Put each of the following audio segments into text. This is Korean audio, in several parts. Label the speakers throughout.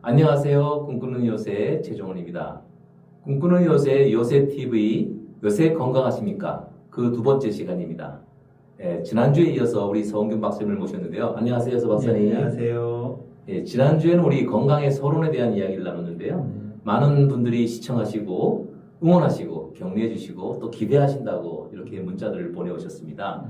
Speaker 1: 안녕하세요. 꿈꾸는 요새 최종원입니다. 꿈꾸는 요새 요새 건강하십니까? 그 두 번째 시간입니다. 지난주에 이어서 우리 서원균 박사님을 모셨는데요. 안녕하세요, 서 박사님.
Speaker 2: 네, 안녕하세요.
Speaker 1: 지난주에는 우리 건강의 서론에 대한 이야기를 나눴는데요. 많은 분들이 시청하시고 응원하시고 격려해 주시고 또 기대하신다고 이렇게 문자들을 보내오셨습니다.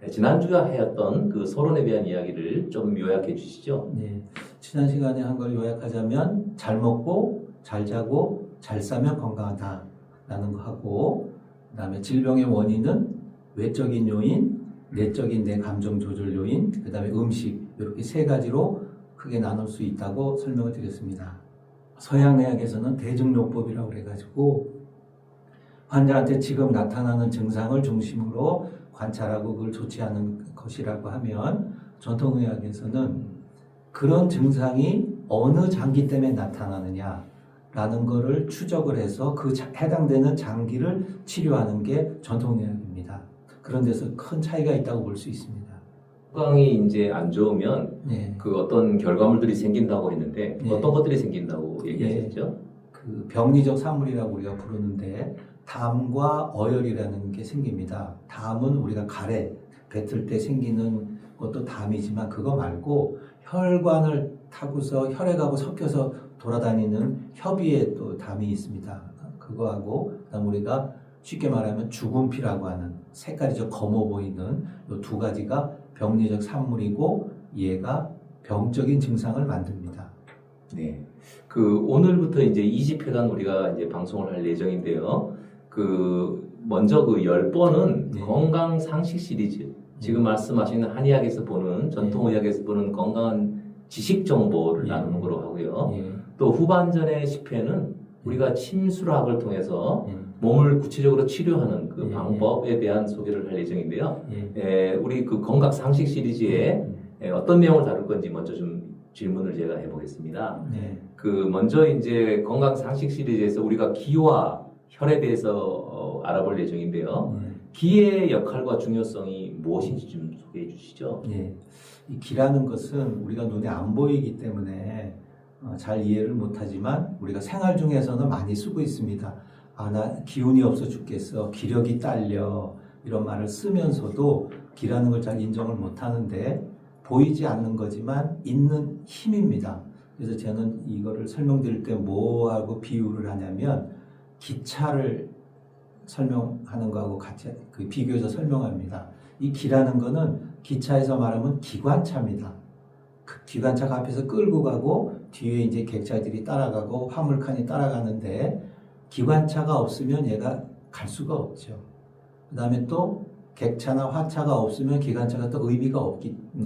Speaker 1: 지난주에 하였던 그 서론에 대한 이야기를 좀 요약해 주시죠.
Speaker 2: 네, 지난 시간에 한 걸 요약하자면 잘 먹고 잘 자고 잘 싸면 건강하다라는 거 하고, 그다음에 질병의 원인은 외적인 요인, 내적인 내 감정 조절 요인, 그다음에 음식, 이렇게 세 가지로 크게 나눌 수 있다고 설명을 드렸습니다. 서양의학에서는 대증요법이라고 그래가지고 환자한테 지금 나타나는 증상을 중심으로 관찰하고 그걸 조치하는 것이라고 하면, 전통의학에서는 그런 증상이 어느 장기 때문에 나타나느냐라는 거를 추적을 해서 그 해당되는 장기를 치료하는 게 전통의학입니다. 그런 데서 큰 차이가 있다고 볼 수 있습니다.
Speaker 1: 건강이 이제 안 좋으면
Speaker 2: 네.
Speaker 1: 그 어떤 결과물들이 생긴다고 했는데
Speaker 2: 네.
Speaker 1: 어떤 것들이 생긴다고 얘기하셨죠?
Speaker 2: 그 병리적 산물이라고 우리가 부르는데, 담과 어혈이라는 게 생깁니다. 담은 우리가 가래 뱉을 때 생기는 것도 담이지만, 그거 말고 혈관을 타고서 혈액하고 섞여서 돌아다니는 협의에 또 담이 있습니다. 그거하고 그다음 우리가 쉽게 말하면 죽은 피라고 하는 색깔이 좀 검어 보이는 이 두 가지가 병리적 산물이고, 얘가 병적인 증상을 만듭니다.
Speaker 1: 네. 그 오늘부터 이제 20회간 우리가 이제 방송을 할 예정인데요. 먼저 그 10번은
Speaker 2: 네.
Speaker 1: 건강 상식 시리즈. 지금 말씀하시는 한의학에서 보는 전통의학에서 보는 건강한 지식 정보를 나누는 거로 하고요. 또 후반전의 10회는 우리가 침술학을 통해서 몸을 구체적으로 치료하는 그 방법에 대한 소개를 할 예정인데요. 우리 그 건강 상식 시리즈에 어떤 내용을 다룰 건지 먼저 좀 질문을 제가 해보겠습니다. 먼저 이제 건강 상식 시리즈에서 우리가 기와 혈에 대해서 알아볼 예정인데요. 기의 역할과 중요성이 무엇인지 좀 소개해 주시죠.
Speaker 2: 이 기라는 것은 우리가 눈에 안 보이기 때문에 잘 이해를 못하지만, 우리가 생활 중에서는 많이 쓰고 있습니다. 나 기운이 없어 죽겠어, 기력이 딸려, 이런 말을 쓰면서도 기라는 걸 잘 인정을 못하는데, 보이지 않는 거지만 있는 힘입니다. 그래서 저는 이거를 설명드릴 때 뭐하고 비유를 하냐면, 기차를 설명하는 거하고 같이 비교해서 설명합니다. 이 기라는 거는 기차에서 말하면 기관차입니다. 그 기관차가 앞에서 끌고 가고 뒤에 이제 객차들이 따라가고 화물칸이 따라가는데, 기관차가 없으면 얘가 갈 수가 없죠. 그 다음에 또 객차나 화차가 없으면 기관차가 또 의미가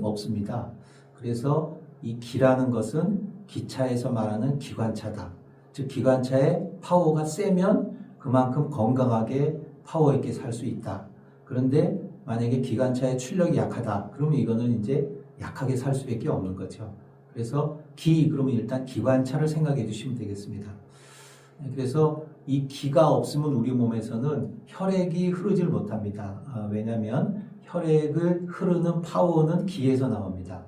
Speaker 2: 없습니다. 그래서 이 기라는 것은 기차에서 말하는 기관차다. 즉 기관차의 파워가 세면 그만큼 건강하게 파워 있게 살 수 있다. 그런데 만약에 기관차의 출력이 약하다, 그러면 이거는 이제 약하게 살 수밖에 없는 거죠. 그래서 그러면 일단 기관차를 생각해 주시면 되겠습니다. 그래서 이 기가 없으면 우리 몸에서는 혈액이 흐르질 못합니다. 왜냐하면 혈액을 흐르는 파워는 기에서 나옵니다.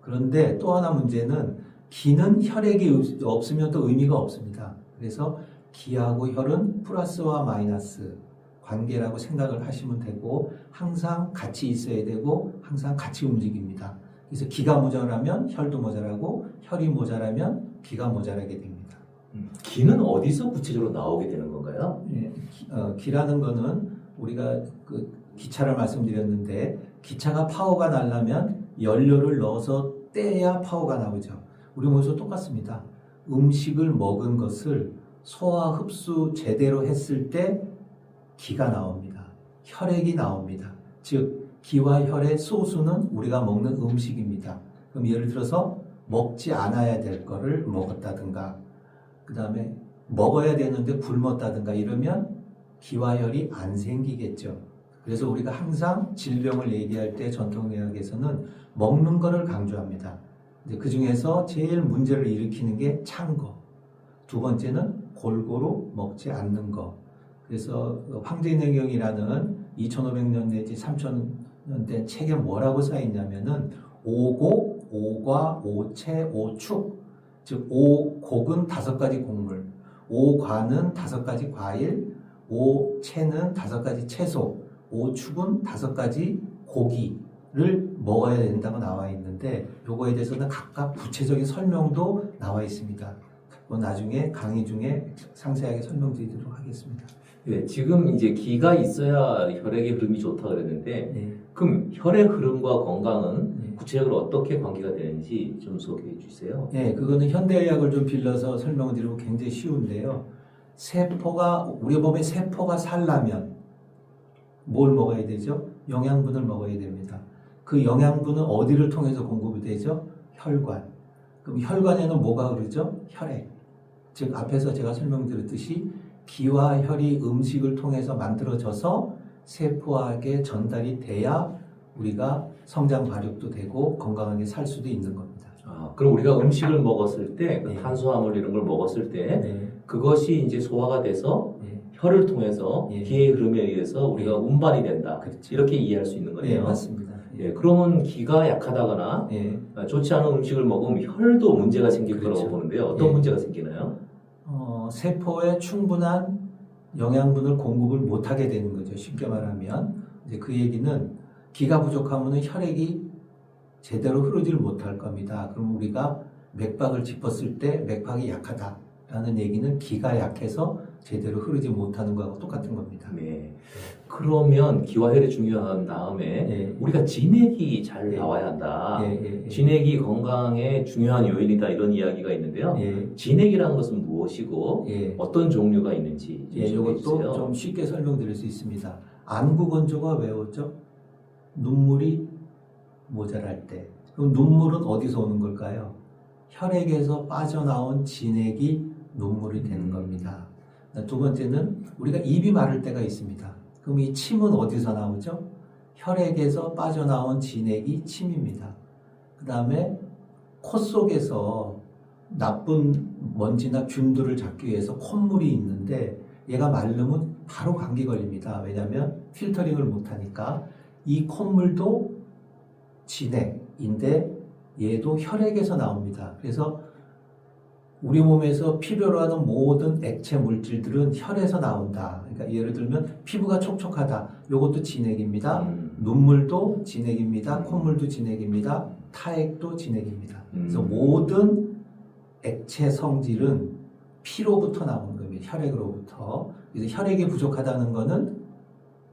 Speaker 2: 그런데 또 하나 문제는, 기는 혈액이 없으면 또 의미가 없습니다. 그래서 기하고 혈은 플러스와 마이너스 관계라고 생각을 하시면 되고, 항상 같이 있어야 되고 항상 같이 움직입니다. 그래서 기가 모자라면 혈도 모자라고, 혈이 모자라면 기가 모자라게 됩니다.
Speaker 1: 기는 어디서 구체적으로 나오게 되는 건가요?
Speaker 2: 기라는 거는 우리가 그 기차를 말씀드렸는데, 기차가 파워가 나려면 연료를 넣어서 떼야 파워가 나오죠. 우리 몸에서 똑같습니다. 음식을 먹은 것을 소화 흡수 제대로 했을 때 기가 나옵니다. 혈액이 나옵니다. 즉 기와 혈의 소수는 우리가 먹는 음식입니다. 그럼 예를 들어서 먹지 않아야 될 거를 먹었다든가, 그 다음에 먹어야 되는데 굶었다든가, 이러면 기와 혈이 안 생기겠죠. 그래서 우리가 항상 질병을 얘기할 때 전통의학에서는 먹는 거를 강조합니다. 그 중에서 제일 문제를 일으키는 게 찬 거, 두 번째는 골고루 먹지 않는 거. 그래서 황제인행경이라는 2500년 내지 3000년 된 책에 뭐라고 써 있냐면은 오고, 오과, 오체, 오축, 즉 오곡은 5가지 곡물, 오과는 5가지 과일, 오채는 5가지 채소, 오축은 5가지 고기를 먹어야 된다고 나와 있는데 요거에 대해서는 각각 구체적인 설명도 나와 있습니다. 그건 나중에 강의 중에 상세하게 설명드리도록 하겠습니다.
Speaker 1: 네, 지금 이제 기가 있어야 혈액의 흐름이 좋다 그랬는데
Speaker 2: 네.
Speaker 1: 그럼 혈액 흐름과 건강은
Speaker 2: 네.
Speaker 1: 구체적으로 어떻게 관계가 되는지 좀 소개해 주세요.
Speaker 2: 네, 그거는 현대의학을 좀 빌려서 설명을 드리면 굉장히 쉬운데요. 우리 몸에 세포가 살려면 뭘 먹어야 되죠? 영양분을 먹어야 됩니다. 그 영양분은 어디를 통해서 공급이 되죠? 혈관. 그럼 혈관에는 뭐가 흐르죠? 혈액. 즉 앞에서 제가 설명드렸듯이 기와 혈이 음식을 통해서 만들어져서 세포에게 전달이 돼야 우리가 성장 발육도 되고 건강하게 살 수도 있는 겁니다.
Speaker 1: 그럼 우리가 음식을 먹었을 때, 그
Speaker 2: 네.
Speaker 1: 탄수화물 이런 걸 먹었을 때,
Speaker 2: 네.
Speaker 1: 그것이 이제 소화가 돼서
Speaker 2: 네.
Speaker 1: 혈을 통해서
Speaker 2: 예.
Speaker 1: 기의 흐름에 의해서 우리가 운반이 된다.
Speaker 2: 그렇죠.
Speaker 1: 이렇게 이해할 수 있는
Speaker 2: 네,
Speaker 1: 거네요.
Speaker 2: 맞습니다.
Speaker 1: 예, 그러면 기가 약하다거나
Speaker 2: 예.
Speaker 1: 좋지 않은 음식을 먹으면 혈도 문제가 생길
Speaker 2: 그렇죠.
Speaker 1: 거라고 보는데요. 어떤
Speaker 2: 예.
Speaker 1: 문제가 생기나요?
Speaker 2: 세포에 충분한 영양분을 공급을 못하게 되는 거죠. 쉽게 말하면 이제 그 얘기는 기가 부족하면 혈액이 제대로 흐르지를 못할 겁니다. 그럼 우리가 맥박을 짚었을 때 맥박이 약하다라는 얘기는 기가 약해서 제대로 흐르지 못하는 거하고 똑같은 겁니다.
Speaker 1: 네. 그러면 기와 혈이 중요한 다음에
Speaker 2: 예.
Speaker 1: 우리가 진액이 잘
Speaker 2: 예.
Speaker 1: 나와야 한다.
Speaker 2: 예.
Speaker 1: 진액이 건강에 중요한 요인이다 이런 이야기가 있는데요.
Speaker 2: 예.
Speaker 1: 진액이라는 것은 무엇이고
Speaker 2: 예.
Speaker 1: 어떤 종류가 있는지 좀
Speaker 2: 예,
Speaker 1: 소개해
Speaker 2: 이것도
Speaker 1: 주세요.
Speaker 2: 좀 쉽게 설명드릴 수 있습니다. 안구건조가 외웠죠? 눈물이 모자랄 때. 그럼 눈물은 어디서 오는 걸까요? 혈액에서 빠져나온 진액이 눈물이 되는 겁니다. 두 번째는 우리가 입이 마를 때가 있습니다. 그럼 이 침은 어디서 나오죠? 혈액에서 빠져나온 진액이 침입니다. 그 다음에 코 속에서 나쁜 먼지나 균들을 잡기 위해서 콧물이 있는데 얘가 마르면 바로 감기 걸립니다. 왜냐하면 필터링을 못하니까. 이 콧물도 진액인데 얘도 혈액에서 나옵니다. 그래서 우리 몸에서 필요로 하는 모든 액체 물질들은 혈에서 나온다. 그러니까 예를 들면 피부가 촉촉하다. 이것도 진액입니다. 눈물도 진액입니다. 콧물도 진액입니다. 타액도 진액입니다. 그래서 모든 액체 성질은 피로부터 나오는 겁니다. 혈액으로부터. 그래서 혈액이 부족하다는 것은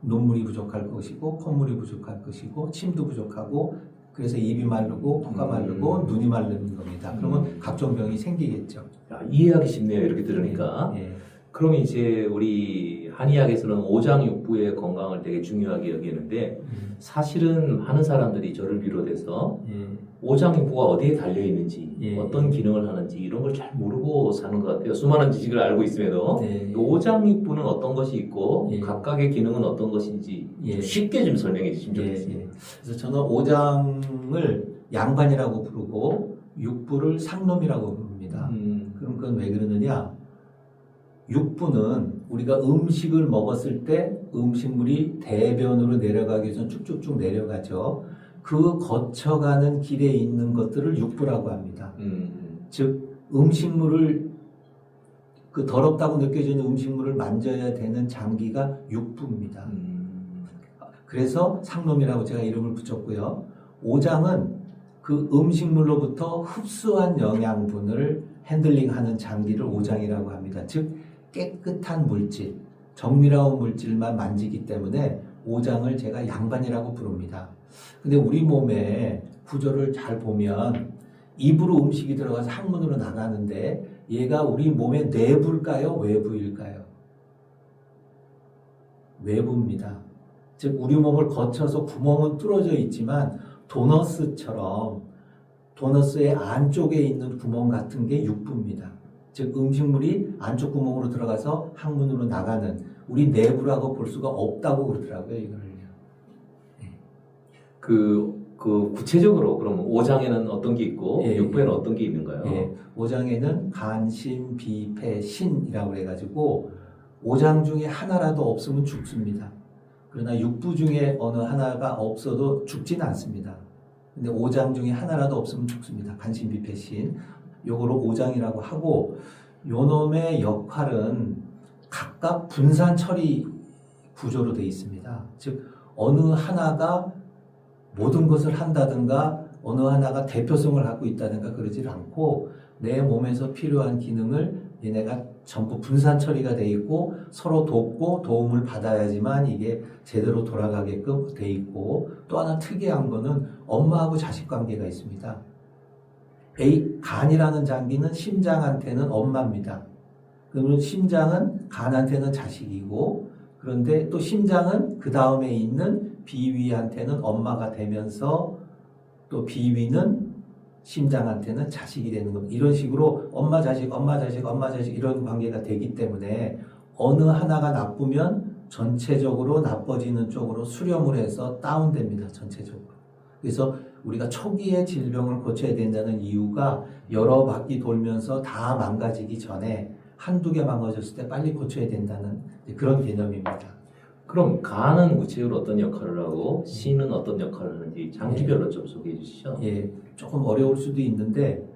Speaker 2: 눈물이 부족할 것이고 콧물이 부족할 것이고 침도 부족하고 그래서 입이 마르고 코가 마르고 눈이 마르는 겁니다. 그러면 각종 병이 생기겠죠.
Speaker 1: 야, 이해하기 쉽네요. 이렇게 들으니까.
Speaker 2: 예.
Speaker 1: 그럼 이제 우리 한의학에서는 오장육부의 건강을 되게 중요하게 여기는데 사실은 많은 사람들이 저를 비롯해서 오장육부가 어디에 달려 있는지 어떤 기능을 하는지 이런 걸 잘 모르고 사는 것 같아요. 수많은 지식을 알고 있음에도 오장육부는 어떤 것이 있고 각각의 기능은 어떤 것인지 좀 쉽게 좀 설명해 주시면 좋겠습니다.
Speaker 2: 그래서 저는 오장을 양반이라고 부르고 육부를 상놈이라고 부릅니다. 그럼 그건 왜 그러느냐? 육부는 우리가 음식을 먹었을 때 음식물이 대변으로 내려가기 전 쭉쭉쭉 내려가죠. 그 거쳐가는 길에 있는 것들을 육부라고 합니다. 즉 음식물을 그 더럽다고 느껴지는 음식물을 만져야 되는 장기가 육부입니다. 그래서 상놈이라고 제가 이름을 붙였고요. 오장은 그 음식물로부터 흡수한 영양분을 핸들링하는 장기를 오장이라고 합니다. 즉 깨끗한 물질, 정밀한 물질만 만지기 때문에 오장을 제가 양반이라고 부릅니다. 근데 우리 몸의 구조를 잘 보면 입으로 음식이 들어가서 항문으로 나가는데 얘가 우리 몸의 내부일까요? 외부일까요? 외부입니다. 즉 우리 몸을 거쳐서 구멍은 뚫어져 있지만 도너스처럼 도너스의 안쪽에 있는 구멍 같은 게 육부입니다. 즉 음식물이 안쪽 구멍으로 들어가서 항문으로 나가는 우리 내부라고 볼 수가 없다고 그러더라고요. 이거를요.
Speaker 1: 그 구체적으로 그럼 오장에는 어떤 게 있고 육부에는 어떤 게 있는가요?
Speaker 2: 오장에는 간, 신, 비, 폐, 신이라고 해가지고 오장 중에 하나라도 없으면 죽습니다. 그러나 육부 중에 어느 하나가 없어도 죽지는 않습니다. 근데 오장 중에 하나라도 없으면 죽습니다. 간, 신, 비, 폐, 신. 요거를 오장이라고 하고, 요놈의 역할은 각각 분산 처리 구조로 되어 있습니다. 즉 어느 하나가 모든 것을 한다든가 어느 하나가 대표성을 갖고 있다든가 그러질 않고, 내 몸에서 필요한 기능을 얘네가 전부 분산 처리가 돼 있고 서로 돕고 도움을 받아야지만 이게 제대로 돌아가게끔 돼 있고, 또 하나 특이한 거는 엄마하고 자식 관계가 있습니다. 간이라는 장기는 심장한테는 엄마입니다. 그러면 심장은 간한테는 자식이고, 그런데 또 심장은 그 다음에 있는 비위한테는 엄마가 되면서 또 비위는 심장한테는 자식이 되는 겁니다. 이런 식으로 엄마 자식 엄마 자식 엄마 자식 이런 관계가 되기 때문에 어느 하나가 나쁘면 전체적으로 나빠지는 쪽으로 수렴을 해서 다운됩니다. 전체적으로. 그래서 우리가 초기에 질병을 고쳐야 된다는 이유가 여러 바퀴 돌면서 다 망가지기 전에 한두 개 망가졌을 때 빨리 고쳐야 된다는 그런 개념입니다.
Speaker 1: 그럼 간은 구체적으로 어떤 역할을 하고 신은 어떤 역할을 하는지 장기별로 좀 소개해 주시죠.
Speaker 2: 예, 조금 어려울 수도 있는데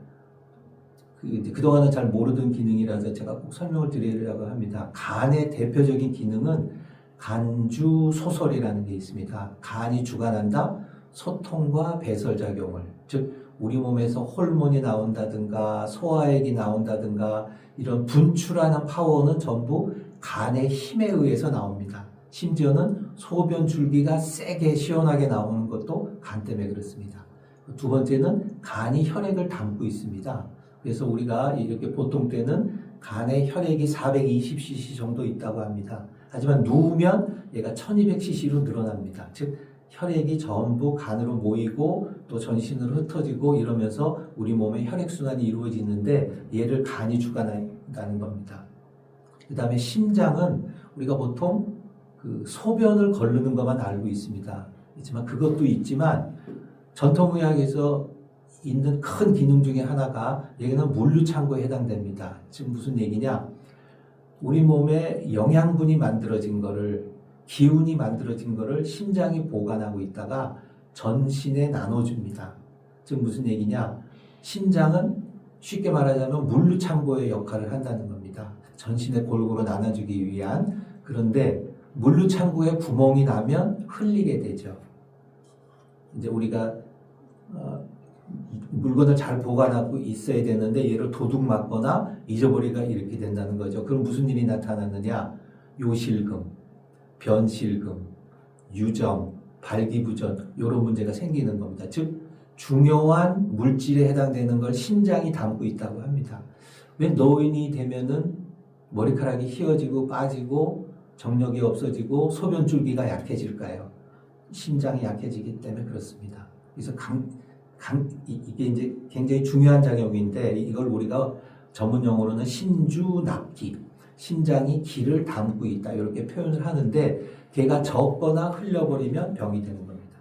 Speaker 2: 그동안은 잘 모르던 기능이라서 제가 꼭 설명을 드리려고 합니다. 간의 대표적인 기능은 간주소설이라는 게 있습니다. 간이 주관한다. 소통과 배설작용을, 즉 우리 몸에서 호르몬이 나온다든가 소화액이 나온다든가 이런 분출하는 파워는 전부 간의 힘에 의해서 나옵니다. 심지어는 소변 줄기가 세게 시원하게 나오는 것도 간 때문에 그렇습니다. 두 번째는 간이 혈액을 담고 있습니다. 그래서 우리가 이렇게 보통 때는 간에 혈액이 420cc 정도 있다고 합니다. 하지만 누우면 얘가 1200cc로 늘어납니다. 즉 혈액이 전부 간으로 모이고 또 전신으로 흩어지고 이러면서 우리 몸의 혈액순환이 이루어지는데 얘를 간이 주관한다는 겁니다. 그 다음에 심장은 우리가 보통 그 소변을 거르는 것만 알고 있습니다. 있지만 그것도 있지만 전통의학에서 있는 큰 기능 중에 하나가 여기는 물류창고에 해당됩니다. 지금 무슨 얘기냐? 우리 몸에 영양분이 만들어진 거를, 기운이 만들어진 거를 심장이 보관하고 있다가 전신에 나눠줍니다. 즉 무슨 얘기냐? 심장은 쉽게 말하자면 물류창고의 역할을 한다는 겁니다. 전신에 골고루 나눠주기 위한. 그런데 물류창고에 구멍이 나면 흘리게 되죠. 이제 우리가 물건을 잘 보관하고 있어야 되는데 얘를 도둑 맞거나 잊어버리가 이렇게 된다는 거죠. 그럼 무슨 일이 나타나느냐? 요실금, 변실금, 유정, 발기부전 이런 문제가 생기는 겁니다. 즉 중요한 물질에 해당되는 걸 심장이 담고 있다고 합니다. 왜 노인이 되면은 머리카락이 휘어지고 빠지고 정력이 없어지고 소변줄기가 약해질까요? 심장이 약해지기 때문에 그렇습니다. 그래서 이게 이제 굉장히 중요한 작용인데 이걸 우리가 전문 용어로는 신주납기, 심장이 기를 담고 있다 이렇게 표현을 하는데 걔가 적거나 흘려버리면 병이 되는 겁니다.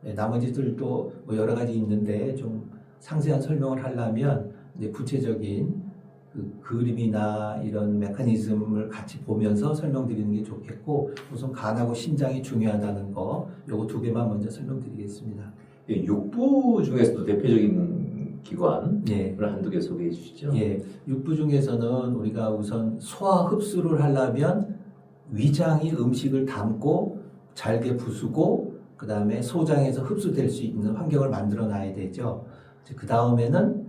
Speaker 2: 네, 나머지들도 뭐 여러 가지 있는데 좀 상세한 설명을 하려면 이제 구체적인 그 그림이나 이런 메커니즘을 같이 보면서 설명드리는 게 좋겠고, 우선 간하고 심장이 중요하다는 거 요거 두 개만 먼저 설명드리겠습니다.
Speaker 1: 육부 중에서도 대표적인 기관을
Speaker 2: 예.
Speaker 1: 한두 개 소개해 주시죠.
Speaker 2: 예, 육부 중에서는 우리가 우선 소화 흡수를 하려면 위장이 음식을 담고 잘게 부수고 그 다음에 소장에서 흡수될 수 있는 환경을 만들어 놔야 되죠. 그 다음에는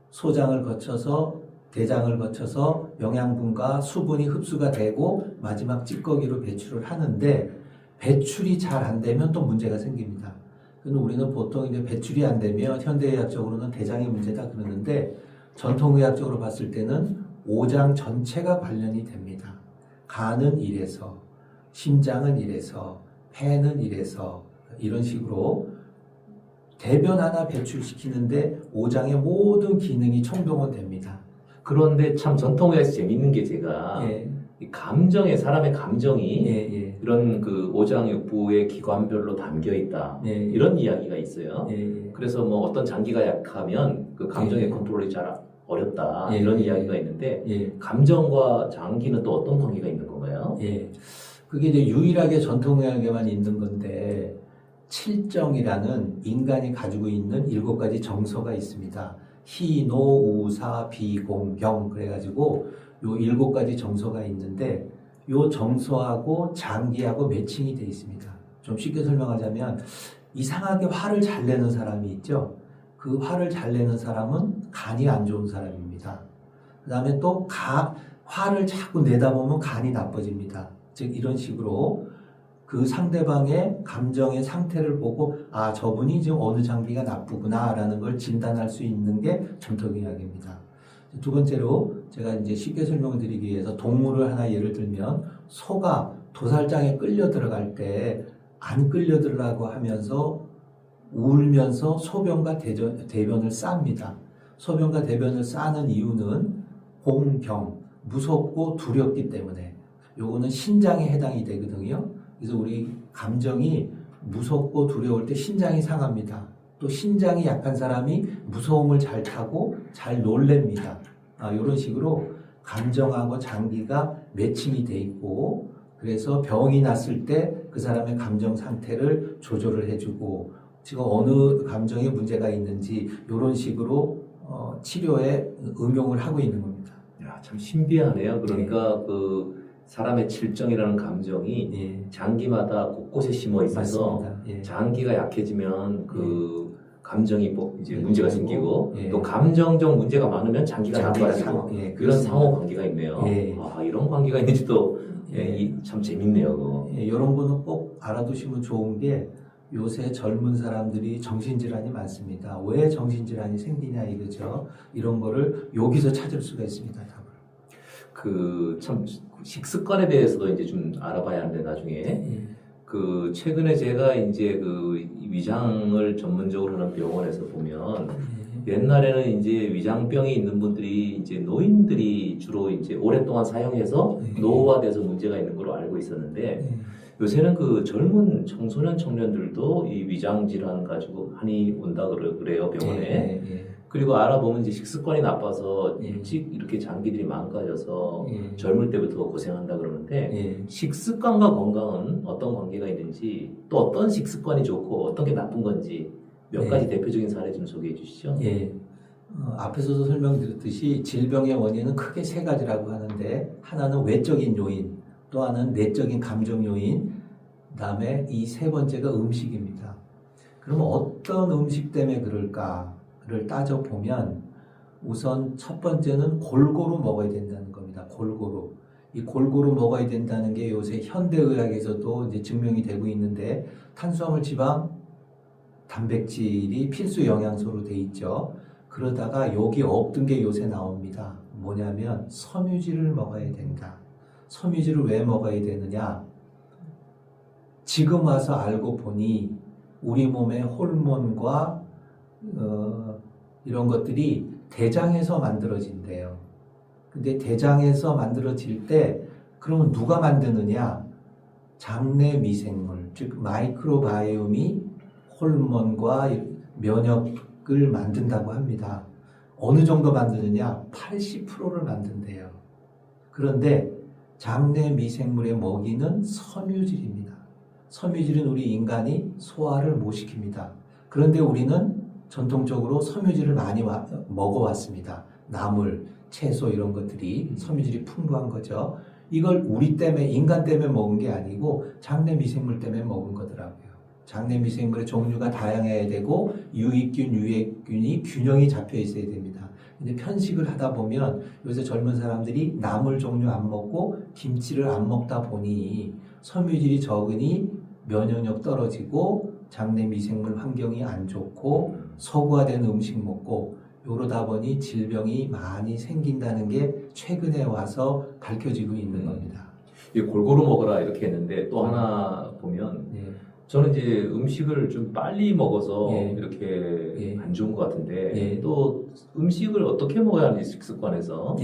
Speaker 2: 소장을 거쳐서 대장을 거쳐서 영양분과 수분이 흡수가 되고 마지막 찌꺼기로 배출을 하는데, 배출이 잘 안 되면 또 문제가 생깁니다. 그래서 우리는 보통 이제 배출이 안 되면 현대의학적으로는 대장의 문제다 그러는데, 전통의학적으로 봤을 때는 오장 전체가 관련이 됩니다. 간은 이래서, 심장은 이래서, 폐는 이래서 이런 식으로 대변 하나 배출시키는데 오장의 모든 기능이 총동원됩니다.
Speaker 1: 그런데 참 전통의학에서 재밌는 게 제가 이 감정에, 사람의 감정이 이런 그 오장육부의 기관별로 담겨 있다 이런 이야기가 있어요. 그래서 뭐 어떤 장기가 약하면 그 감정의 컨트롤이 잘 어렵다 이런 이야기가 있는데 감정과 장기는 또 어떤 관계가 있는 건가요?
Speaker 2: 그게 이제 유일하게 전통의학에만 있는 건데, 칠정이라는 인간이 가지고 있는 7가지 정서가 있습니다. 희, 노, 우, 사, 비, 공, 경 그래가지고 요 7가지 정서가 있는데 요 정서하고 장기하고 매칭이 되어 있습니다. 좀 쉽게 설명하자면 이상하게 화를 잘 내는 사람이 있죠. 그 화를 잘 내는 사람은 간이 안 좋은 사람입니다. 그 다음에 또 화를 자꾸 내다 보면 간이 나빠집니다. 즉 이런 식으로 그 상대방의 감정의 상태를 보고 아 저분이 지금 어느 장기가 나쁘구나 라는 걸 진단할 수 있는 게 전통의학입니다. 두 번째로 제가 이제 쉽게 설명을 드리기 위해서 동물을 하나 예를 들면 소가 도살장에 끌려 들어갈 때 안 끌려 들으라고 하면서 울면서 소변과 대변을 쌉니다. 소변과 대변을 싸는 이유는 공경, 무섭고 두렵기 때문에 요거는 신장에 해당이 되거든요. 그래서 우리 감정이 무섭고 두려울 때 신장이 상합니다. 또 신장이 약한 사람이 무서움을 잘 타고 잘 놀랍니다. 이런 식으로 감정하고 장기가 매칭이 돼 있고 그래서 병이 났을 때 그 사람의 감정 상태를 조절을 해주고 지금 어느 감정에 문제가 있는지 이런 식으로 치료에 응용을 하고 있는 겁니다.
Speaker 1: 야, 참 신비하네요. 그러니까 그 사람의 질정이라는 감정이 장기마다 곳곳에 심어 있어서 장기가 약해지면 그 감정이 이제 문제가 생기고 또 감정적 문제가 많으면 장기가 나빠지고 이런 상호 관계가 있네요. 이런 관계가 있는지도 참 재밌네요.
Speaker 2: 이런 거는 꼭 알아두시면 좋은 게 요새 젊은 사람들이 정신질환이 많습니다. 왜 정신질환이 생기냐 이거죠. 이런 거를 여기서 찾을 수가 있습니다. 답을.
Speaker 1: 참 식습관에 대해서도 이제 좀 알아봐야 하는데 나중에 최근에 제가 이제 위장을 전문적으로 하는 병원에서 보면 옛날에는 이제 위장병이 있는 분들이 이제 노인들이 주로 이제 오랫동안 사용해서 노후화돼서 문제가 있는 걸로 알고 있었는데 요새는 그 젊은 청소년 청년들도 이 위장 질환 가지고 많이 온다 그래요 병원에. 그리고 알아보면 이제 식습관이 나빠서 일찍 이렇게 장기들이 망가져서 젊을 때부터 고생한다 그러는데 식습관과 건강은 어떤 관계가 있는지 또 어떤 식습관이 좋고 어떤 게 나쁜 건지 몇 가지 대표적인 사례 좀 소개해 주시죠.
Speaker 2: 앞에서도 설명드렸듯이 질병의 원인은 크게 3가지라고 하는데 하나는 외적인 요인, 또 하나는 내적인 감정 요인, 그다음에 이 3번째가 음식입니다. 그럼 어떤 음식 때문에 그럴까를 따져보면 우선 첫 번째는 골고루 먹어야 된다는 겁니다. 골고루. 이 골고루 먹어야 된다는 게 요새 현대의학에서도 이제 증명이 되고 있는데 탄수화물, 지방, 단백질이 필수 영양소로 돼 있죠. 그러다가 여기 없던 게 요새 나옵니다. 뭐냐면 섬유질을 먹어야 된다. 섬유질을 왜 먹어야 되느냐? 지금 와서 알고 보니 우리 몸의 호르몬과 이런 것들이 대장에서 만들어진대요. 근데 대장에서 만들어질 때 그러면 누가 만드느냐? 장내 미생물, 즉 마이크로바이옴이 호르몬과 면역을 만든다고 합니다. 어느 정도 만드느냐? 80%를 만든대요. 그런데 장내 미생물의 먹이는 섬유질입니다. 섬유질은 우리 인간이 소화를 못 시킵니다. 그런데 우리는 전통적으로 섬유질을 많이 먹어왔습니다. 나물, 채소 이런 것들이 섬유질이 풍부한 거죠. 이걸 우리 때문에, 인간 때문에 먹은 게 아니고 장내 미생물 때문에 먹은 거더라고요. 장내 미생물의 종류가 다양해야 되고 유익균, 유해균이 균형이 잡혀 있어야 됩니다. 근데 편식을 하다 보면 요새 젊은 사람들이 나물 종류 안 먹고 김치를 안 먹다 보니 섬유질이 적으니 면역력 떨어지고 장내 미생물 환경이 안 좋고 서구화된 음식 먹고 이러다 보니 질병이 많이 생긴다는 게 최근에 와서 밝혀지고 있는 겁니다.
Speaker 1: 이 골고루 먹어라 이렇게 했는데 또 하나 보면 저는 이제 음식을 좀 빨리 먹어서 이렇게 안 좋은 것 같은데 또 음식을 어떻게 먹어야 하는지 식습관에서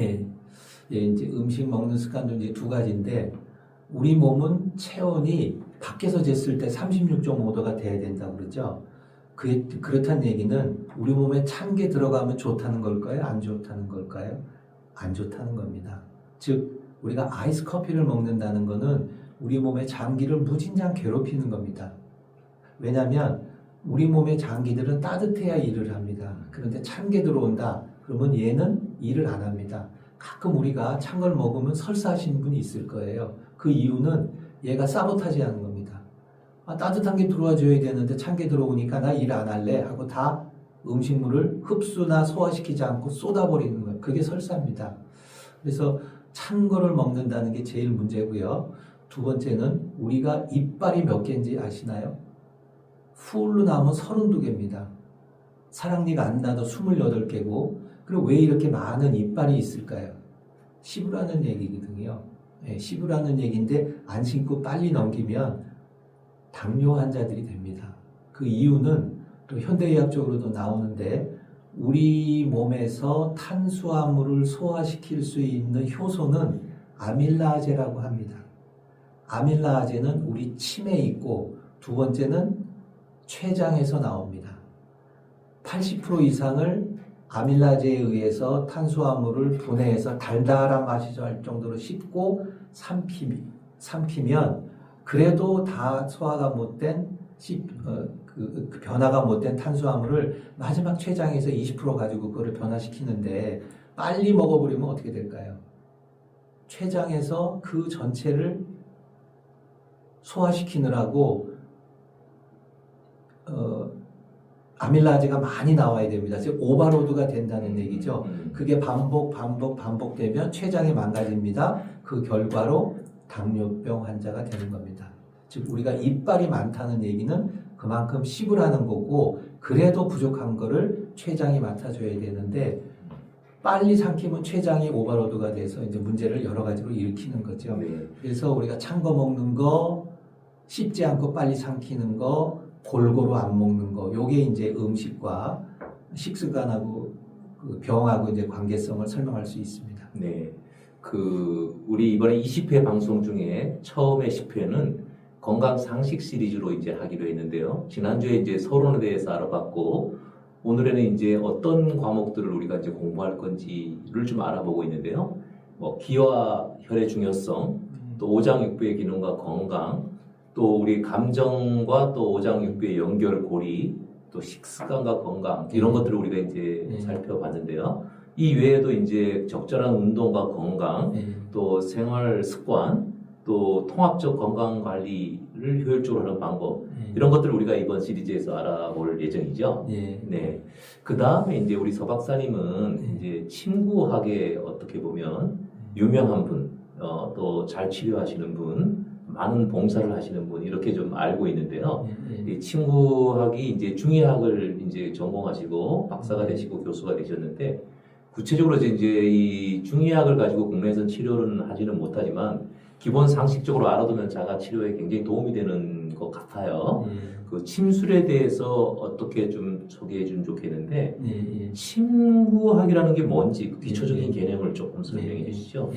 Speaker 2: 이제 음식 먹는 습관도 이제 2가지인데 우리 몸은 체온이 밖에서 쟀을 때 36.5도가 돼야 된다고 그러죠. 그렇다는 얘기는 우리 몸에 찬 게 들어가면 좋다는 걸까요? 안 좋다는 걸까요? 안 좋다는 겁니다. 즉 우리가 아이스 커피를 먹는다는 거는 우리 몸의 장기를 무진장 괴롭히는 겁니다. 왜냐하면 우리 몸의 장기들은 따뜻해야 일을 합니다. 그런데 찬 게 들어온다. 그러면 얘는 일을 안 합니다. 가끔 우리가 찬 걸 먹으면 설사하시는 분이 있을 거예요. 그 이유는 얘가 사보타지 하는 겁니다. 따뜻한 게 들어와줘야 되는데 찬 게 들어오니까 나 일 안 할래 하고 다 음식물을 흡수나 소화시키지 않고 쏟아버리는 거예요. 그게 설사입니다. 그래서 찬 거를 먹는다는 게 제일 문제고요. 두 번째는 우리가 이빨이 몇 개인지 아시나요? 풀로 나오면 32개입니다. 사랑니가 안 나도 28개고, 그리고 왜 이렇게 많은 이빨이 있을까요? 씹으라는 얘기거든요. 네, 씹으라는 얘기인데 안 씹고 빨리 넘기면 당뇨 환자들이 됩니다. 그 이유는 또 현대의학적으로도 나오는데 우리 몸에서 탄수화물을 소화시킬 수 있는 효소는 아밀라아제라고 합니다. 아밀라아제는 우리 침에 있고 두 번째는 췌장에서 나옵니다. 80% 이상을 아밀라제에 의해서 탄수화물을 분해해서 달달한 맛이 날 정도로 씹고 삼키면 그래도 다 소화가 못된 그 변화가 못된 탄수화물을 마지막 췌장에서 20% 가지고 그거를 변화시키는데 빨리 먹어버리면 어떻게 될까요? 췌장에서 그 전체를 소화시키느라고 아밀라제가 많이 나와야 됩니다. 즉 오버로드가 된다는 얘기죠. 그게 반복되면 췌장이 망가집니다. 그 결과로 당뇨병 환자가 되는 겁니다. 즉 우리가 이빨이 많다는 얘기는 그만큼 씹으라는 거고 그래도 부족한 거를 췌장이 맡아줘야 되는데 빨리 삼키면 췌장이 오버로드가 돼서 이제 문제를 여러 가지로 일으키는 거죠.
Speaker 1: 네.
Speaker 2: 그래서 우리가 찬 거 먹는 거, 씹지 않고 빨리 삼키는 거, 골고루 안 먹는 거, 요게 이제 음식과 식습관하고 그 병하고 이제 관계성을 설명할 수 있습니다.
Speaker 1: 네. 우리 이번에 20회 방송 중에 처음에 10회는 건강 상식 시리즈로 이제 하기로 했는데요. 지난주에 이제 서론에 대해서 알아봤고, 오늘에는 이제 어떤 과목들을 우리가 이제 공부할 건지를 좀 알아보고 있는데요. 뭐, 기와 혈의 중요성, 또 오장육부의 기능과 건강, 또 우리 감정과 또 오장육부의 연결 고리, 또 식습관과 건강, 이런 것들을 우리가 이제 살펴봤는데요. 이 외에도 이제 적절한 운동과 건강, 또 생활 습관, 또 통합적 건강 관리를 효율적으로 하는 방법, 이런 것들을 우리가 이번 시리즈에서 알아볼 예정이죠. 네. 그 다음에 이제 우리 서 박사님은 이제 침구학에 어떻게 보면 유명한 분, 또 잘 치료하시는 분, 많은 봉사를 하시는 분, 이렇게 좀 알고 있는데요. 이 침구학이 이제 중의학을 이제 전공하시고 박사가 되시고 교수가 되셨는데, 구체적으로 이제 이 중의학을 가지고 국내에서는 치료는 하지는 못하지만 기본 상식적으로 알아두면 자가 치료에 굉장히 도움이 되는 것 같아요. 그 침술에 대해서 어떻게 좀 소개해 주면 좋겠는데, 침구학이라는 게 뭔지 그 기초적인 개념을 조금 설명해 주시죠.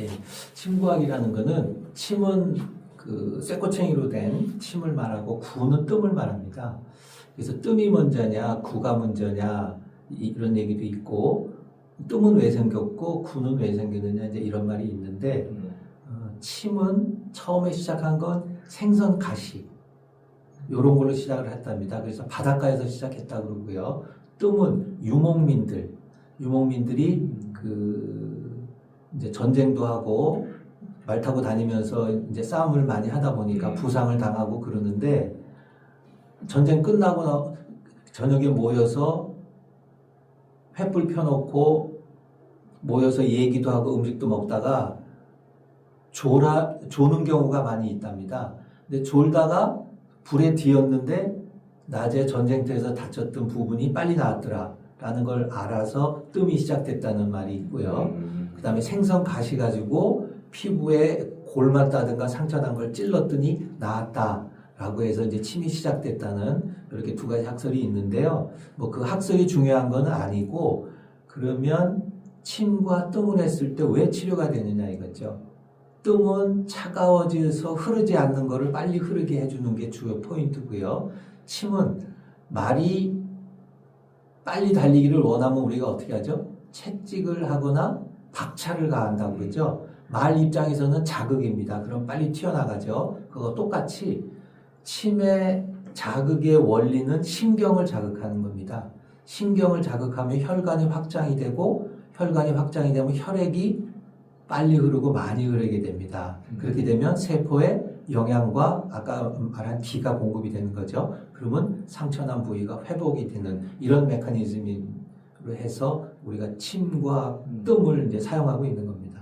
Speaker 2: 침구학이라는 거는 침은 그 쇠꼬챙이로 된 침을 말하고 구는 뜸을 말합니다. 그래서 뜸이 먼저냐 구가 먼저냐 이런 얘기도 있고, 뜸은 왜 생겼고 구는 왜 생겼느냐 이제 이런 말이 있는데, 침은 처음에 시작한 건 생선 가시 이런 걸로 시작을 했답니다. 그래서 바닷가에서 시작했다 그러고요. 뜸은 유목민들이 그 이제 전쟁도 하고 말 타고 다니면서 이제 싸움을 많이 하다 보니까 부상을 당하고 그러는데, 전쟁 끝나고 저녁에 모여서 횃불 펴놓고 모여서 얘기도 하고 음식도 먹다가 조는 경우가 많이 있답니다. 근데 졸다가 불에 뒤었는데 낮에 전쟁터에서 다쳤던 부분이 빨리 나았더라 라는 걸 알아서 뜸이 시작됐다는 말이 있고요. 그 다음에 생선 가시 가지고 피부에 골맞다든가 상처 난 걸 찔렀더니 나았다 라고 해서 이제 침이 시작됐다는 이렇게 두 가지 학설이 있는데요. 뭐 그 학설이 중요한 건 아니고, 그러면 침과 뜸을 했을 때 왜 치료가 되느냐 이거죠. 뜸은 차가워져서 흐르지 않는 거를 빨리 흐르게 해주는 게 주요 포인트고요. 침은 말이 빨리 달리기를 원하면 우리가 어떻게 하죠? 채찍을 하거나 박차를 가한다고 그러죠. 말 입장에서는 자극입니다. 그럼 빨리 튀어나가죠. 그거 똑같이 침의 자극의 원리는 신경을 자극하는 겁니다. 신경을 자극하면 혈관이 확장이 되고 혈관이 확장이 되면 혈액이 빨리 흐르고 많이 흐르게 됩니다. 그렇게 되면 세포에 영양과 아까 말한 기가 공급이 되는 거죠. 그러면 상처난 부위가 회복이 되는 이런 메커니즘으로 해서 우리가 침과 뜸을 이제 사용하고 있는 겁니다.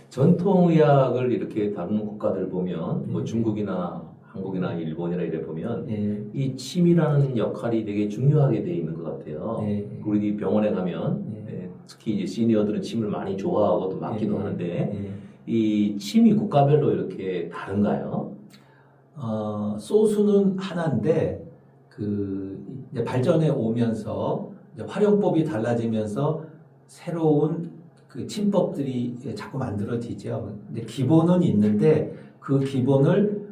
Speaker 1: 전통의학을 이렇게 다루는 국가들 보면 뭐 중국이나 한국이나 일본이나 이래 보면 이 침이라는 역할이 되게 중요하게 돼 있는 것 같아요. 우리 병원에 가면 특히 이제 시니어들은 침을 많이 좋아하고 또 맞기도 하는데 이 침이 국가별로 이렇게 다른가요?
Speaker 2: 소수는 하나인데 이제 발전해 오면서 이제 활용법이 달라지면서 새로운 그 침법들이 자꾸 만들어지죠. 근데 기본은 있는데 그 기본을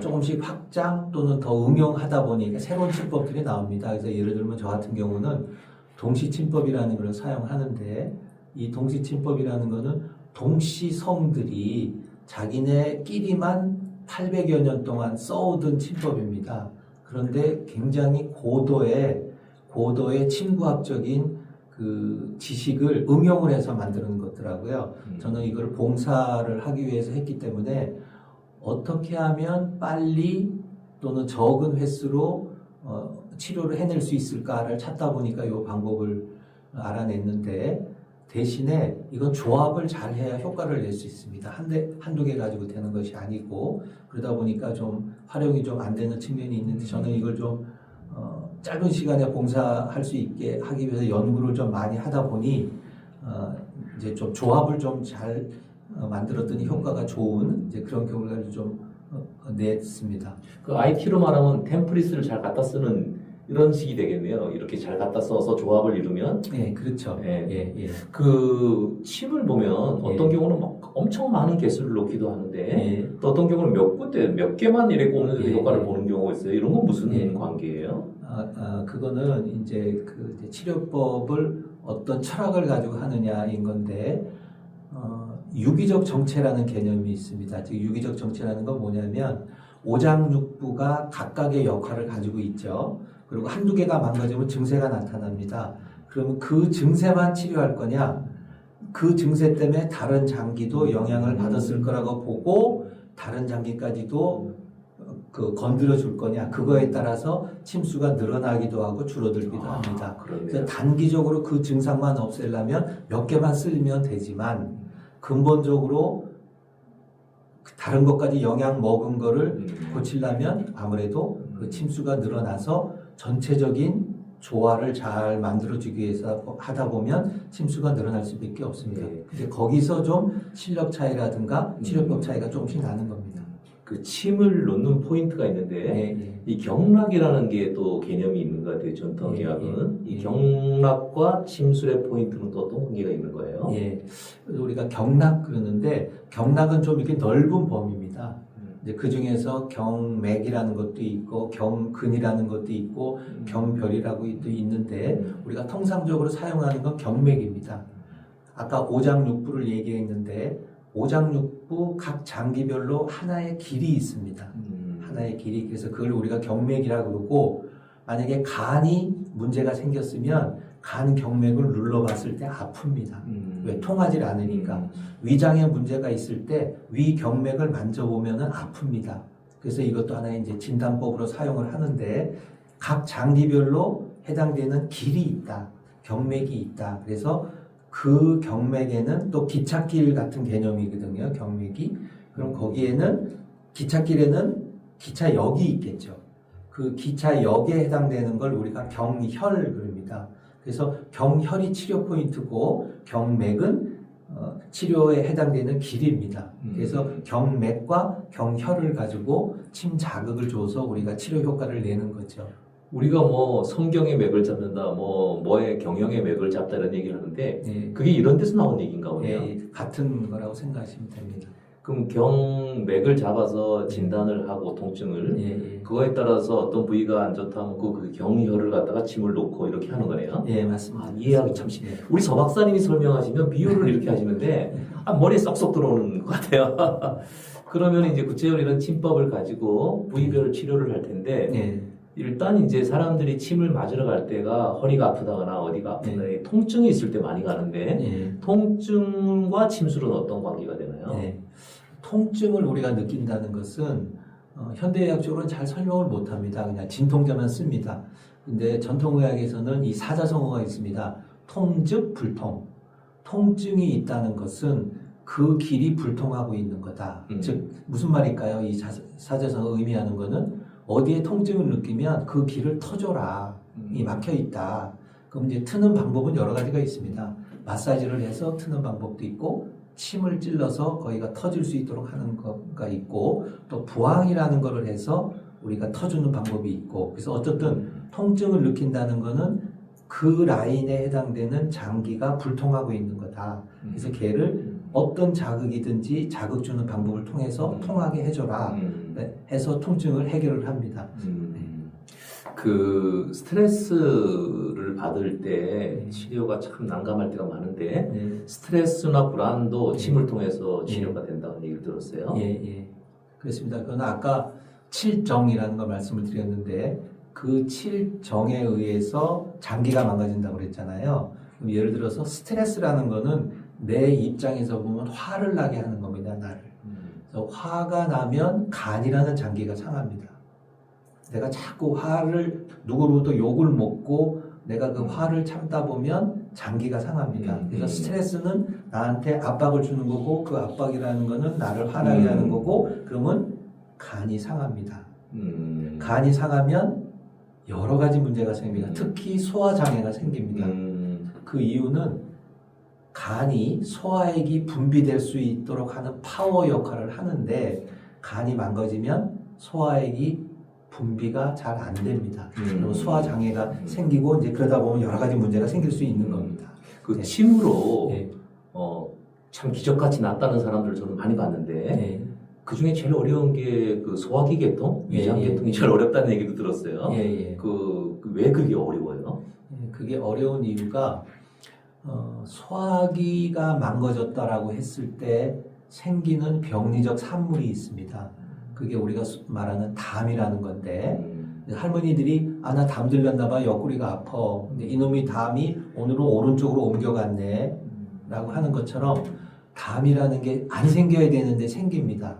Speaker 2: 조금씩 확장 또는 더 응용하다 보니까 새로운 침법들이 나옵니다. 그래서 예를 들면 저 같은 경우는 동시침법이라는 걸 사용하는데 이 동시침법이라는 거는 동시성들이 자기네끼리만 800여 년 동안 써오던 침법입니다. 그런데 굉장히 고도의 침구학적인 그 지식을 응용을 해서 만드는 것더라고요. 저는 이걸 봉사를 하기 위해서 했기 때문에 어떻게 하면 빨리 또는 적은 횟수로 치료를 해낼 수 있을까를 찾다 보니까 이 방법을 알아냈는데 대신에 이건 조합을 잘 해야 효과를 낼 수 있습니다. 한두 개 가지고 되는 것이 아니고 그러다 보니까 좀 활용이 좀 안 되는 측면이 있는데 저는 이걸 좀 짧은 시간에 봉사할 수 있게 하기 위해서 연구를 좀 많이 하다 보니 이제 좀 조합을 좀 잘 만들었더니 효과가 좋은 이제 그런 결과를 좀 냈습니다.
Speaker 1: 그 IT로 말하면 템플릿을 잘 갖다 쓰는 이런 식이 되겠네요. 이렇게 잘 갖다 써서 조합을 이루면.
Speaker 2: 네, 그렇죠.
Speaker 1: 그 침을 보면 어떤 경우는 막 엄청 많은 개수를 넣기도 하는데 또 어떤 경우는 몇 군데 몇 개만 이렇게 꼽는데 효과를 보는 경우가 있어요. 이런 건 무슨 관계예요?
Speaker 2: 그거는 이제 그 치료법을 어떤 철학을 가지고 하느냐인 건데 유기적 정체라는 개념이 있습니다. 즉 유기적 정체라는 건 뭐냐면 오장육부가 각각의 역할을 가지고 있죠. 그리고 한두 개가 망가지면 증세가 나타납니다. 그러면 그 증세만 치료할 거냐? 그 증세 때문에 다른 장기도 영향을 받았을 거라고 보고 다른 장기까지도 건드려 줄 거냐? 그거에 따라서 침수가 늘어나기도 하고 줄어들기도 합니다. 그래서 단기적으로 그 증상만 없애려면 몇 개만 쓰면 되지만 근본적으로 다른 것까지 영향 먹은 거를 고치려면 아무래도 그 침수가 늘어나서 전체적인 조화를 잘 만들어주기 위해서 하다 보면 침수가 늘어날 수밖에 없습니다. 근데 거기서 좀 실력 차이라든가 치료법 차이가 조금씩 나는 겁니다.
Speaker 1: 그 침을 놓는 포인트가 있는데 이 경락이라는 게 또 개념이 있는 것 같아요. 전통의학은 이 경락과 침술의 포인트는 또 어떤 관계가 있는 거예요?
Speaker 2: 우리가 경락 그러는데 경락은 좀 이렇게 넓은 범위입니다. 그 중에서 경맥이라는 것도 있고 경근이라는 것도 있고 경별이라고 또 있는데 우리가 통상적으로 사용하는 건 경맥입니다. 아까 오장육부를 얘기했는데 오장육부 각 장기별로 하나의 길이 있습니다. 하나의 길이. 그래서 그걸 우리가 경맥이라고 그러고 만약에 간이 문제가 생겼으면 간 경맥을 눌러봤을 때 아픕니다. 왜? 통하지 않으니까. 위장에 문제가 있을 때 위 경맥을 만져보면 아픕니다. 그래서 이것도 하나의 이제 진단법으로 사용을 하는데 각 장기별로 해당되는 길이 있다. 경맥이 있다. 그래서 그 경맥에는 또 기찻길 같은 개념이거든요. 경맥이. 그럼 거기에는 기찻길에는 기차역이 있겠죠. 그 기차역에 해당되는 걸 우리가 경혈 그럽니다. 그래서 경혈이 치료 포인트고 경맥은 치료에 해당되는 길입니다. 그래서 경맥과 경혈을 가지고 침 자극을 줘서 우리가 치료 효과를 내는 거죠.
Speaker 1: 우리가 뭐 성경의 맥을 잡는다, 뭐의 경영의 맥을 잡다 이런 얘기를 하는데 그게 이런 데서 나온 얘기인가 보네요.
Speaker 2: 같은 거라고 생각하시면 됩니다.
Speaker 1: 그럼 경맥을 잡아서 진단을 하고 통증을 그거에 따라서 어떤 부위가 안 좋다 하면 그 경혈을 갖다가 침을 놓고 이렇게 하는 거네요.
Speaker 2: 맞습니다.
Speaker 1: 이해하기 참 쉽네요. 우리 서 박사님이 설명하시면 비유를 이렇게 하시는데 머리에 쏙쏙 들어오는 것 같아요. 그러면 이제 구체적으로 이런 침법을 가지고 부위별 치료를 할 텐데 일단 이제 사람들이 침을 맞으러 갈 때가 허리가 아프다거나 어디가 아프거나 통증이 있을 때 많이 가는데 통증과 침술은 어떤 관계가 되나요?
Speaker 2: 통증을 우리가 느낀다는 것은 현대의학적으로는 잘 설명을 못합니다. 그냥 진통제만 씁니다. 근데 전통의학에서는 이 사자성어가 있습니다. 통즉 불통. 통증이 있다는 것은 그 길이 불통하고 있는 거다. 즉 무슨 말일까요? 이 사자성어 의미하는 거는 어디에 통증을 느끼면 그 길을 터줘라. 이 막혀 있다. 그럼 이제 트는 방법은 여러 가지가 있습니다. 마사지를 해서 트는 방법도 있고 침을 찔러서 거기가 터질 수 있도록 하는 거가 있고 또 부항이라는 거를 해서 우리가 터주는 방법이 있고 그래서 어쨌든 통증을 느낀다는 거는 그 라인에 해당되는 장기가 불통하고 있는 거다. 그래서 걔를 어떤 자극이든지 자극 주는 방법을 통해서 통하게 해줘라 해서 통증을 해결을 합니다.
Speaker 1: 그 스트레스를 받을 때 치료가 참 난감할 때가 많은데 스트레스나 불안도 침을 통해서 치료가 된다는 얘기를 들었어요.
Speaker 2: 그렇습니다. 그건 아까 7정이라는 걸 말씀을 드렸는데 그 7정에 의해서 장기가 망가진다고 그랬잖아요. 그럼 예를 들어서 스트레스라는 거는 내 입장에서 보면 화를 나게 하는 겁니다. 나를. 그래서 화가 나면 간이라는 장기가 상합니다. 내가 자꾸 화를 누구로부터 욕을 먹고 내가 그 화를 참다 보면 장기가 상합니다. 그래서 스트레스는 나한테 압박을 주는 거고 그 압박이라는 거는 나를 화나게 하는 거고 그러면 간이 상합니다. 간이 상하면 여러 가지 문제가 생깁니다. 특히 소화장애가 생깁니다. 그 이유는 간이 소화액이 분비될 수 있도록 하는 파워 역할을 하는데 간이 망가지면 소화액이 분비가 잘 안 됩니다. 그리고 소화장애가 생기고 이제 그러다 보면 여러 가지 문제가 생길 수 있는 겁니다.
Speaker 1: 그 침으로 참 기적같이 낫다는 사람들을 저는 많이 봤는데 그 중에 제일 어려운 게 그 소화기 계통, 위장 계통이 제일 어렵다는 얘기도 들었어요. 왜 그게 어려워요?
Speaker 2: 그게 어려운 이유가 소화기가 망가졌다라고 했을 때 생기는 병리적 산물이 있습니다. 그게 우리가 말하는 담이라는 건데 할머니들이 나 담 들렸나 봐 옆구리가 아파. 근데 이놈이 담이 오늘은 오른쪽으로 옮겨갔네 라고 하는 것처럼 담이라는 게 안 생겨야 되는데 생깁니다.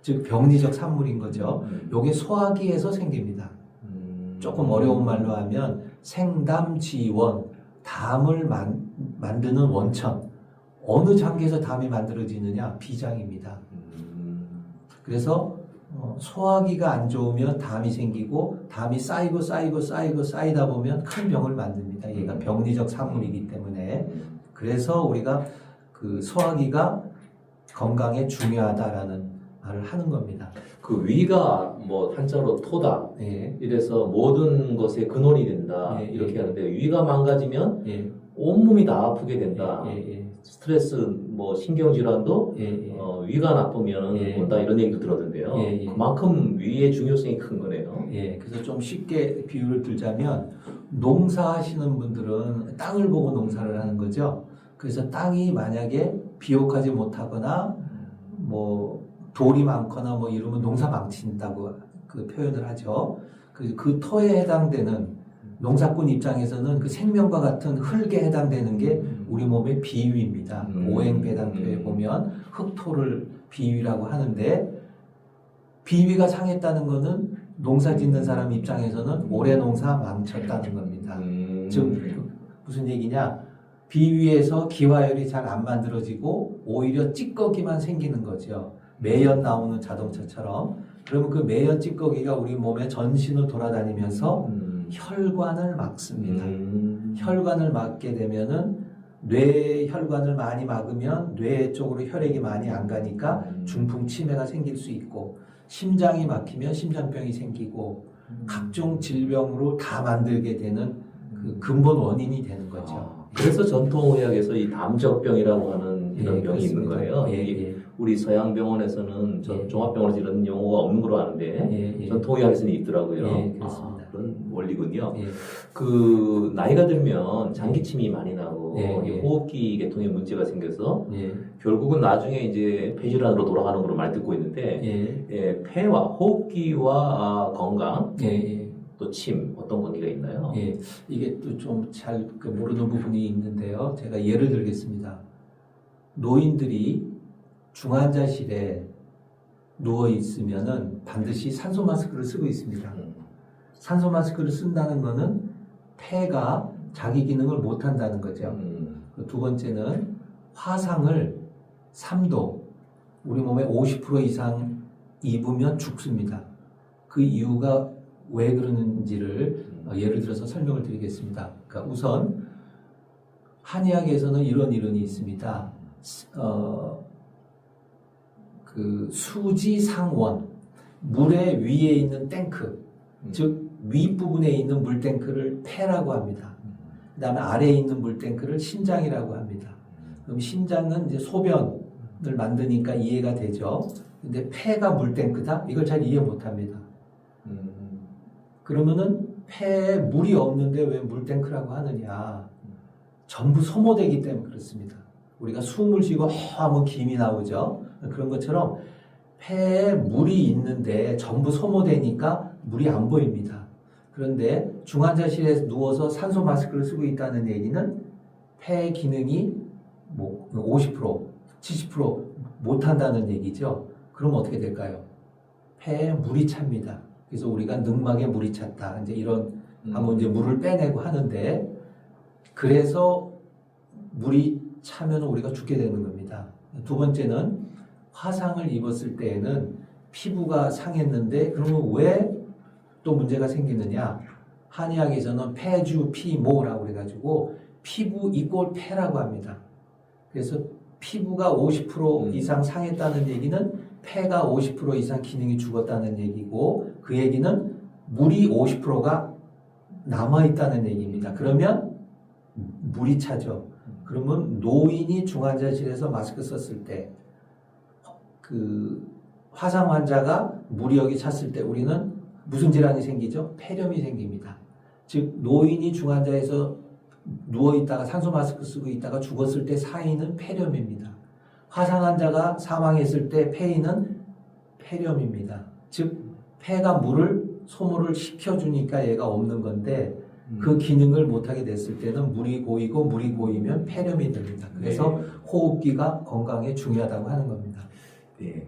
Speaker 2: 즉 병리적 산물인 거죠. 요게 소화기에서 생깁니다. 조금 어려운 말로 하면 생담지원, 담을 만드는 원천. 어느 장기에서 담이 만들어지느냐? 비장입니다. 그래서 소화기가 안 좋으면 담이 생기고 담이 쌓이다 보면 큰 병을 만듭니다. 얘가 병리적 산물이기 때문에. 그래서 우리가 그 소화기가 건강에 중요하다라는 말을 하는 겁니다.
Speaker 1: 그 위가 뭐 한자로 토다. 이래서 모든 것에 근원이 된다. 이렇게 하는데 위가 망가지면 온몸이 다 아프게 된다. 스트레스, 뭐 신경질환도 위가 나쁘면 온다 이런 얘기도 들었는데요. 그만큼 위의 중요성이 큰 거네요.
Speaker 2: 그래서 좀 쉽게 비유를 들자면 농사하시는 분들은 땅을 보고 농사를 하는 거죠. 그래서 땅이 만약에 비옥하지 못하거나 뭐 돌이 많거나 뭐 이러면 농사 망친다고 그 표현을 하죠. 그 터에 해당되는 농사꾼 입장에서는 그 생명과 같은 흙에 해당되는 게 우리 몸의 비위입니다. 오행배당표에 보면 흙토를 비위라고 하는데 비위가 상했다는 거는 농사 짓는 사람 입장에서는 올해 농사 망쳤다는 겁니다. 즉 무슨 얘기냐? 비위에서 기화열이 잘 안 만들어지고 오히려 찌꺼기만 생기는 거죠. 매연 나오는 자동차처럼. 그러면 그 매연 찌꺼기가 우리 몸의 전신을 돌아다니면서 혈관을 막습니다. 혈관을 막게 되면은 뇌 혈관을 많이 막으면 뇌 쪽으로 혈액이 많이 안 가니까 중풍 치매가 생길 수 있고 심장이 막히면 심장병이 생기고 각종 질병으로 다 만들게 되는 그 근본 원인이 되는 거죠.
Speaker 1: 그래서 전통의학에서 이 담적병이라고 하는 이런 병이 있는 거예요. 우리 서양 병원에서는 종합병원에서 이런 용어가 없는 걸로 아는데 전통의학에서는 있더라고요.
Speaker 2: 그렇습니다.
Speaker 1: 그런 원리군요. 그 나이가 들면 장기침이 많이 나고 이 호흡기 계통에 문제가 생겨서 결국은 나중에 이제 폐질환으로 돌아가는 걸로 말 듣고 있는데 폐와 호흡기와 건강 또 침 어떤 관계가 있나요?
Speaker 2: 예, 이게 또 좀 잘 모르는 부분이 있는데요. 제가 예를 들겠습니다. 노인들이 중환자실에 누워 있으면은 반드시 산소 마스크를 쓰고 있습니다. 산소 마스크를 쓴다는 거는 폐가 자기 기능을 못 한다는 거죠. 두 번째는 화상을 3도, 우리 몸의 50% 이상 입으면 죽습니다. 그 이유가 왜 그러는지를 예를 들어서 설명을 드리겠습니다. 그러니까 우선 한의학에서는 이런 이론이 있습니다. 그 수지상원, 물의 위에 있는 탱크, 즉 윗부분에 있는 물탱크를 폐라고 합니다. 그 다음에 아래에 있는 물탱크를 신장이라고 합니다. 그럼 신장은 이제 소변을 만드니까 이해가 되죠. 근데 폐가 물탱크다? 이걸 잘 이해 못 합니다. 그러면은 폐에 물이 없는데 왜 물탱크라고 하느냐? 전부 소모되기 때문에 그렇습니다. 우리가 숨을 쉬고 하면 김이 나오죠. 그런 것처럼 폐에 물이 있는데 전부 소모되니까 물이 안 보입니다. 그런데 중환자실에 누워서 산소 마스크를 쓰고 있다는 얘기는 폐 기능이 뭐 50%, 70% 못한다는 얘기죠. 그럼 어떻게 될까요? 폐에 물이 찹니다. 그래서 우리가 늑막에 물이 찼다. 이제 이런 하면 이제 물을 빼내고 하는데, 그래서 물이 차면 우리가 죽게 되는 겁니다. 두 번째는 화상을 입었을 때에는 피부가 상했는데 그러면 왜 또 문제가 생기느냐? 한의학에서는 폐주피모라고 해가지고 피부 이꼴 폐라고 합니다. 그래서 피부가 50% 이상 상했다는 얘기는 폐가 50% 이상 기능이 죽었다는 얘기고, 그 얘기는 물이 50%가 남아있다는 얘기입니다. 그러면 물이 차죠. 그러면 노인이 중환자실에서 마스크 썼을 때, 그 화상 환자가 물이 여기 찼을 때 우리는 무슨 질환이 생기죠? 폐렴이 생깁니다. 즉 노인이 중환자에서 누워있다가 산소 마스크 쓰고 있다가 죽었을 때 사인은 폐렴입니다. 화상 환자가 사망했을 때 폐인은 폐렴입니다. 즉 폐가 소모를 시켜주니까 얘가 없는 건데, 그 기능을 못하게 됐을 때는 물이 고이고, 물이 고이면 폐렴이 됩니다. 그래서 호흡기가 건강에 중요하다고 하는 겁니다.
Speaker 1: 네.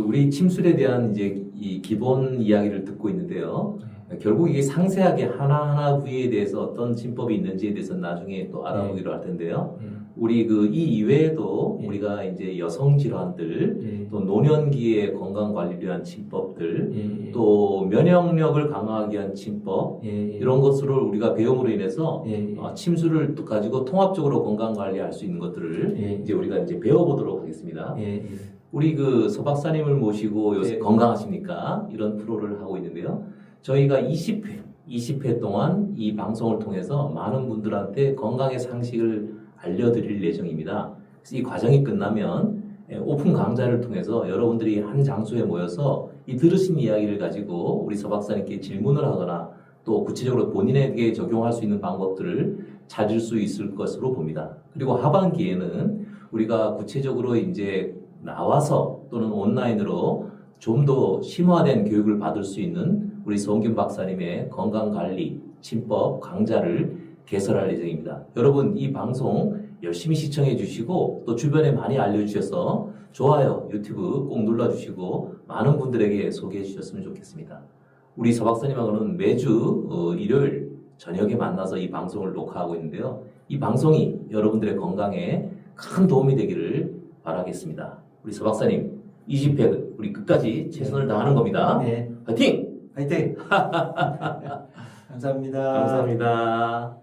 Speaker 1: 우리 침술에 대한 이제 이 기본 이야기를 듣고 있는데요. 결국 이게 상세하게 하나하나 부위에 대해서 어떤 침법이 있는지에 대해서 나중에 또 알아보기로 할 텐데요. 우리 이 이외에도 우리가 이제 여성 질환들, 또 노년기의 건강 관리를 위한 침법들, 또 면역력을 강화하기 위한 침법, 이런 것을 우리가 배움으로 인해서 침술을 가지고 통합적으로 건강 관리할 수 있는 것들을 이제 우리가 이제 배워보도록 하겠습니다. 우리 서 박사님을 모시고 요새 건강하십니까? 이런 프로를 하고 있는데요. 저희가 20회 동안 이 방송을 통해서 많은 분들한테 건강의 상식을 알려드릴 예정입니다. 그래서 이 과정이 끝나면 오픈 강좌를 통해서 여러분들이 한 장소에 모여서 이 들으신 이야기를 가지고 우리 서 박사님께 질문을 하거나 또 구체적으로 본인에게 적용할 수 있는 방법들을 찾을 수 있을 것으로 봅니다. 그리고 하반기에는 우리가 구체적으로 이제 나와서 또는 온라인으로 좀 더 심화된 교육을 받을 수 있는 우리 성균 박사님의 건강관리 침법 강좌를 개설할 예정입니다. 여러분 이 방송 열심히 시청해 주시고 또 주변에 많이 알려주셔서 좋아요, 유튜브 꼭 눌러주시고 많은 분들에게 소개해 주셨으면 좋겠습니다. 우리 서 박사님하고는 매주 일요일 저녁에 만나서 이 방송을 녹화하고 있는데요. 이 방송이 여러분들의 건강에 큰 도움이 되기를 바라겠습니다. 우리 서 박사님 20회 우리 끝까지 최선을 다하는 겁니다.
Speaker 2: 네.
Speaker 1: 화이팅!
Speaker 2: 화이팅! 감사합니다.
Speaker 1: 감사합니다.